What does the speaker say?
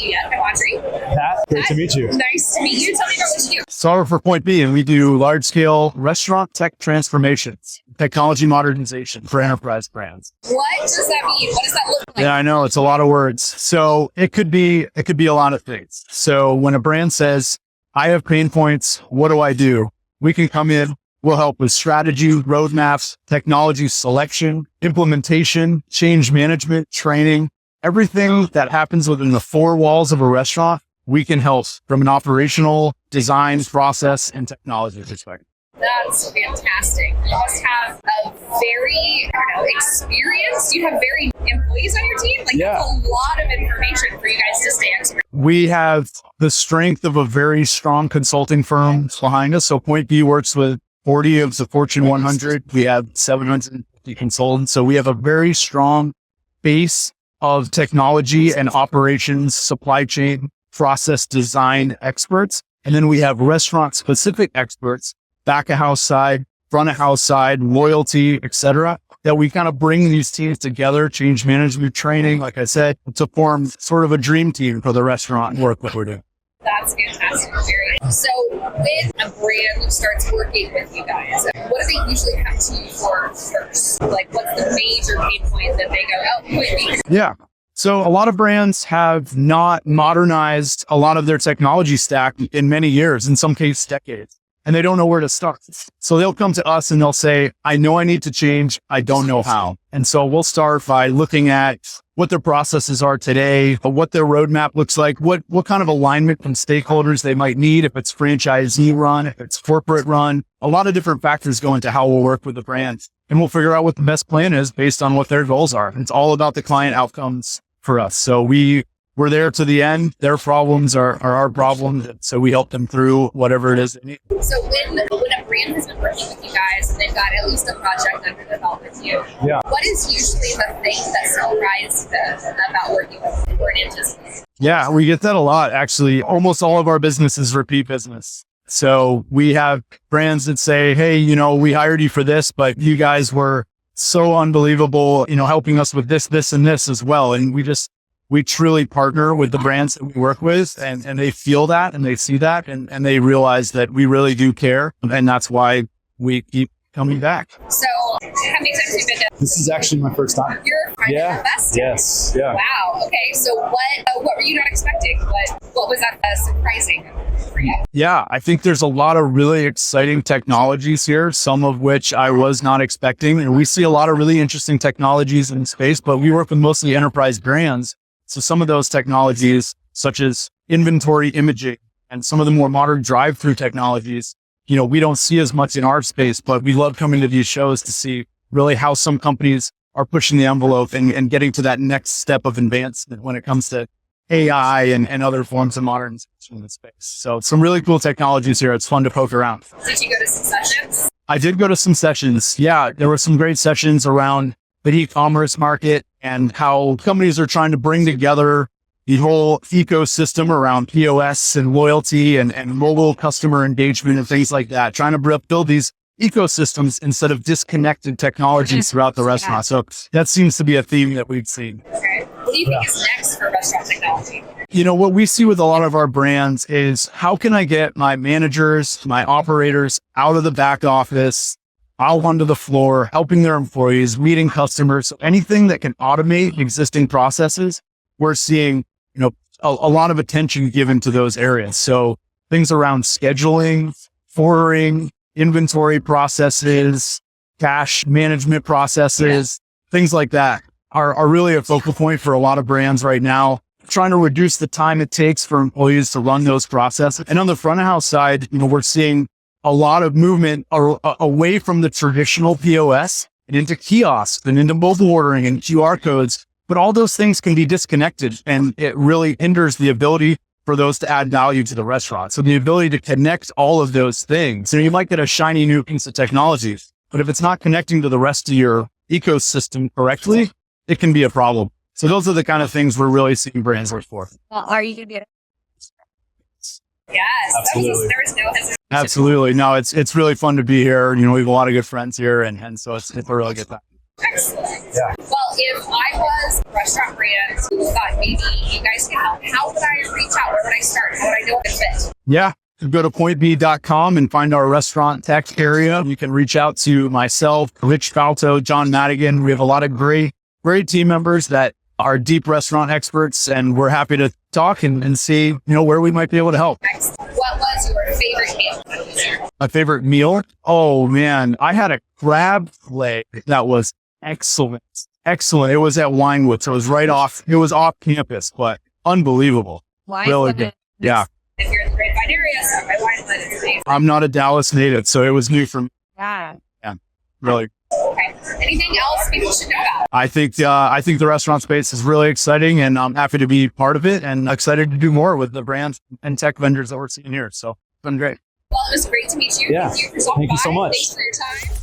you yet. I'm Audrey. Pat, great to meet you. Nice to meet you. Tell me about what you do. So for Point B, and we do large-scale restaurant tech transformations, technology modernization for enterprise brands. What does that mean? What does that look like? Yeah, I know, it's a lot of words. So it could be a lot of things. So when a brand says, I have pain points, what do I do? We can come in, we'll help with strategy, roadmaps, technology selection, implementation, change management, training, everything that happens within the four walls of a restaurant. We can help from an operational, design, process, and technology perspective. That's fantastic. You must have a very, experienced. You have very employees on your team. That's a lot of information for you guys to stay expert. We have the strength of a very strong consulting firm behind us. So Point B works with 40 of the Fortune 100. We have 750 consultants. So we have a very strong base of technology and operations, supply chain, process design experts. And then we have restaurant specific experts, back of house side, front of house side, loyalty, et cetera, that we kind of bring these teams together, change management training, like I said, to form sort of a dream team for the restaurant work that we're doing. That's fantastic. So when a brand starts working with you guys, what do they usually come to you for first? Like, what's the major pain point that they go, oh, Point B? Yeah. So a lot of brands have not modernized a lot of their technology stack in many years, in some cases decades, and they don't know where to start. So they'll come to us and they'll say, I know I need to change. I don't know how. And so we'll start by looking at what their processes are today, what their roadmap looks like, what kind of alignment from stakeholders they might need, if it's franchisee run, if it's corporate run. A lot of different factors go into how we'll work with the brands, and we'll figure out what the best plan is based on what their goals are. It's all about the client outcomes for us. So we're there to the end. Their problems are our problems. So we help them through whatever it is they need. So when a brand has been working with you guys and they've got at least a project under their belt with you, what is usually the thing that surprised them about working with you or anticipating? Yeah, we get that a lot. Actually, almost all of our business is repeat business. So we have brands that say, hey, we hired you for this, but you guys were so unbelievable, helping us with this, and this as well. And we truly partner with the brands that we work with, and they feel that and they see that and they realize that we really do care. And that's why we keep coming back. So how many times have you been to? This is actually my first time. You're a best? Yes. Yeah. Wow. Okay. So what were you not expecting? What was that surprising for you? Yeah, I think there's a lot of really exciting technologies here, some of which I was not expecting. And we see a lot of really interesting technologies in space, but we work with mostly enterprise brands. So some of those technologies, such as inventory imaging and some of the more modern drive-through technologies, we don't see as much in our space, but we love coming to these shows to see really how some companies are pushing the envelope and getting to that next step of advancement when it comes to AI and other forms of modernization in the space. So some really cool technologies here. It's fun to poke around. Did you go to some sessions? I did go to some sessions. Yeah, there were some great sessions around the e-commerce market and how companies are trying to bring together the whole ecosystem around POS and loyalty and mobile customer engagement and things like that, trying to build these ecosystems instead of disconnected technologies throughout the restaurant. So that seems to be a theme that we've seen. Okay. What do you think is next for restaurant technology? What we see with a lot of our brands is how can I get my managers, my operators out of the back office, out onto the floor, helping their employees, meeting customers. So anything that can automate existing processes, we're seeing, a lot of attention given to those areas. So things around scheduling, ordering, inventory processes, cash management processes, things like that are really a focal point for a lot of brands right now, trying to reduce the time it takes for employees to run those processes. And on the front of house side, we're seeing a lot of movement away from the traditional POS and into kiosks and into mobile ordering and QR codes. But all those things can be disconnected, and it really hinders the ability for those to add value to the restaurant. So the ability to connect all of those things, you might get a shiny new piece of technology, but if it's not connecting to the rest of your ecosystem correctly, it can be a problem. So those are the kind of things we're really seeing brands look for. Well, are you going to be Yes, absolutely. There was no hesitation. Absolutely. No, it's really fun to be here. We have a lot of good friends here, and so it's a really good time. Excellent. Yeah. Well, if I was a restaurant brand who thought maybe you guys can help, how would I reach out? Where would I start? How would I know if it fit? Yeah. Go to pointb.com and find our restaurant tech area. You can reach out to myself, Rich Falto, John Madigan. We have a lot of great team members that are deep restaurant experts, and we're happy to talk and see, where we might be able to help. Excellent. What was your favorite meal? My favorite meal? Oh man, I had a crab leg that was excellent. Excellent. It was at Winewood, so it was off campus, but unbelievable. Really good. Yeah. If you're in the Grapevine area, so by Winewood, it's amazing. I'm not a Dallas native, so it was new for me. Yeah. Yeah. Really. Okay. Anything else people should know about? I think the restaurant space is really exciting, and I'm happy to be part of it and excited to do more with the brands and tech vendors that we're seeing here. So it's been great. Well, it was great to meet you. Yeah. Thank you for stopping Thank you so by. much. Thanks for your time.